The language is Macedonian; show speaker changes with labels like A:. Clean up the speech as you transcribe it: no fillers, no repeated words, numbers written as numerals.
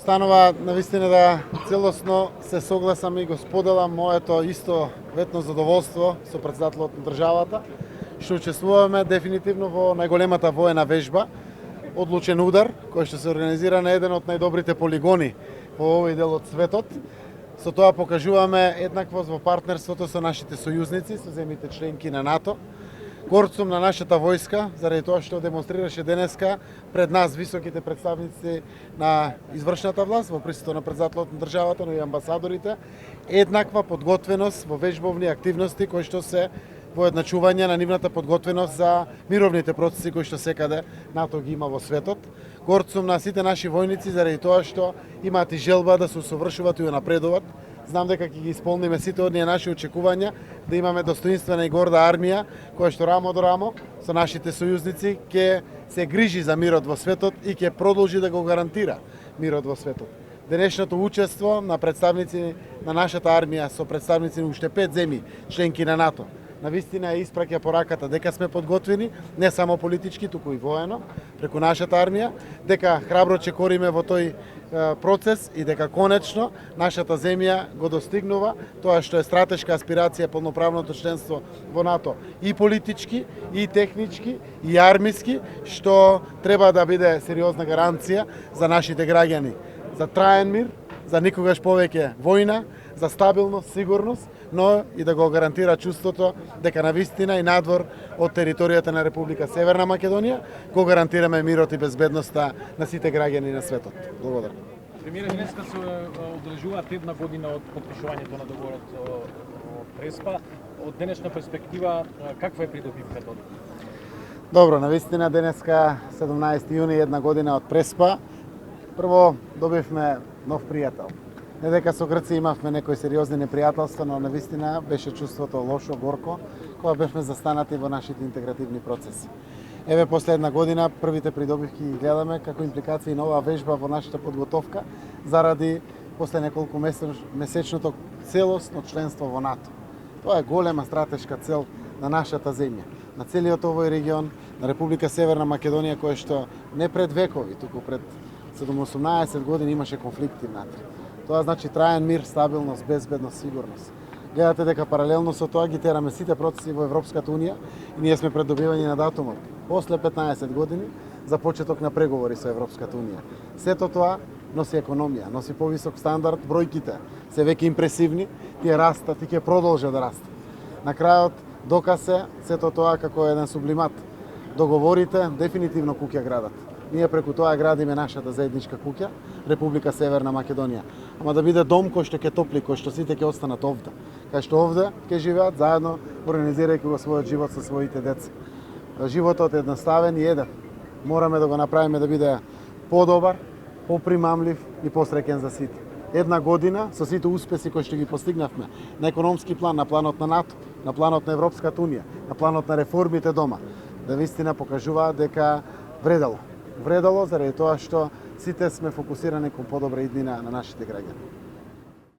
A: Останува навистина да целосно се согласам и го споделам моето исто ветно задоволство со претседателот на државата, што учествуваме дефинитивно во најголемата воена вежба Одлучен удар, кој што се организира на еден од најдобрите полигони во овој дел од светот. Со тоа покажуваме еднаквост во партнерството со нашите сојузници, со земјите членки на НАТО. Горцум на нашата војска, заради тоа што демонстрираше денеска пред нас високите представници на извршната власт, во присуство на претседателот на државата, но и амбасадорите, еднаква подготвеност во вежбовни активности кои што се во едначување на нивната подготвеност за мировните процеси кои што секаде НАТО ги има во светот. Горцум на сите наши војници заради тоа што имаат и желба да се усовршуваат и напредуваат. Знам дека ќе ги исполниме сите оние наши очекувања да имаме достоинствена и горда армија која што рамо до рамо со нашите сојузници ќе се грижи за мирот во светот и ќе продолжи да го гарантира мирот во светот. Денешното учество на представници на нашата армија со представници на уште 5 земји членки на НАТО навистина испраќа пораката дека сме подготвени не само политички, туку и воено преку нашата армија, дека храбро чекориме во тој процес и дека конечно нашата земја го достигнува тоа што е стратешка аспирација полноправното членство во НАТО и политички, и технички, и армиски, што треба да биде сериозна гаранција за нашите граѓани, за траен мир, за никогаш повеќе војна, за стабилност, сигурност, но и да го гарантира чувството дека навистина и надвор од територијата на Република Северна Македонија го гарантираме мирот и безбедноста на сите граѓани на светот. Благодарам.
B: Премиере, денеска се одржува една година од потпишувањето на договорот од Преспа. Од денешна перспектива, каква е придобивката?
A: Добро, навистина денеска 17 јуни, една година од Преспа. Прво добивме нов пријател. Не дека со Грција имавме некои сериозни непријателства, но навистина беше чувството лошо, горко, кога бевме застанати во нашите интегративни процеси. Еве, после една година, првите придобивки ги гледаме како импликации на оваа вежба во нашата подготовка заради после неколку месечното целосно членство во НАТО. Тоа е голема стратешка цел на нашата земја, на целиот овој регион, на Република Северна Македонија, која што не пред векови, туку пред 18 години имаше конфликти внатре. Тоа значи траен мир, стабилност, безбедност, сигурност. Гледате дека паралелно со тоа ги тераме сите процеси во Европската унија и ние сме пред добивање на датумот после 15 години за почеток на преговори со Европската унија. Сето тоа носи економија, носи повисок стандард, бројките се веќе импресивни, тие растат и ќе продолжат да растат. На крајот доказ е сето тоа како еден сублимат. Договорите дефинитивно куќа градат. Ние преку тоа градиме нашата заедничка куќа, Република Северна Македонија. Ама да биде дом кој што ќе топли, кој што сите ќе останат овде. Кај што овде ќе живеат заедно, организирајќи го својот живот со своите деца. Животот е едноставен и еден. Мораме да го направиме да биде подобар, попримамлив и посреќен за сите. Една година со сите успеси кои што ги постигнавме на економски план, на планот на НАТО, на планот на Европската унија, на планот на реформите дома, да вистина покажуваат дека вредало. Вредало заради тоа што сите сме фокусирани кон подобра иднина на нашите граѓани.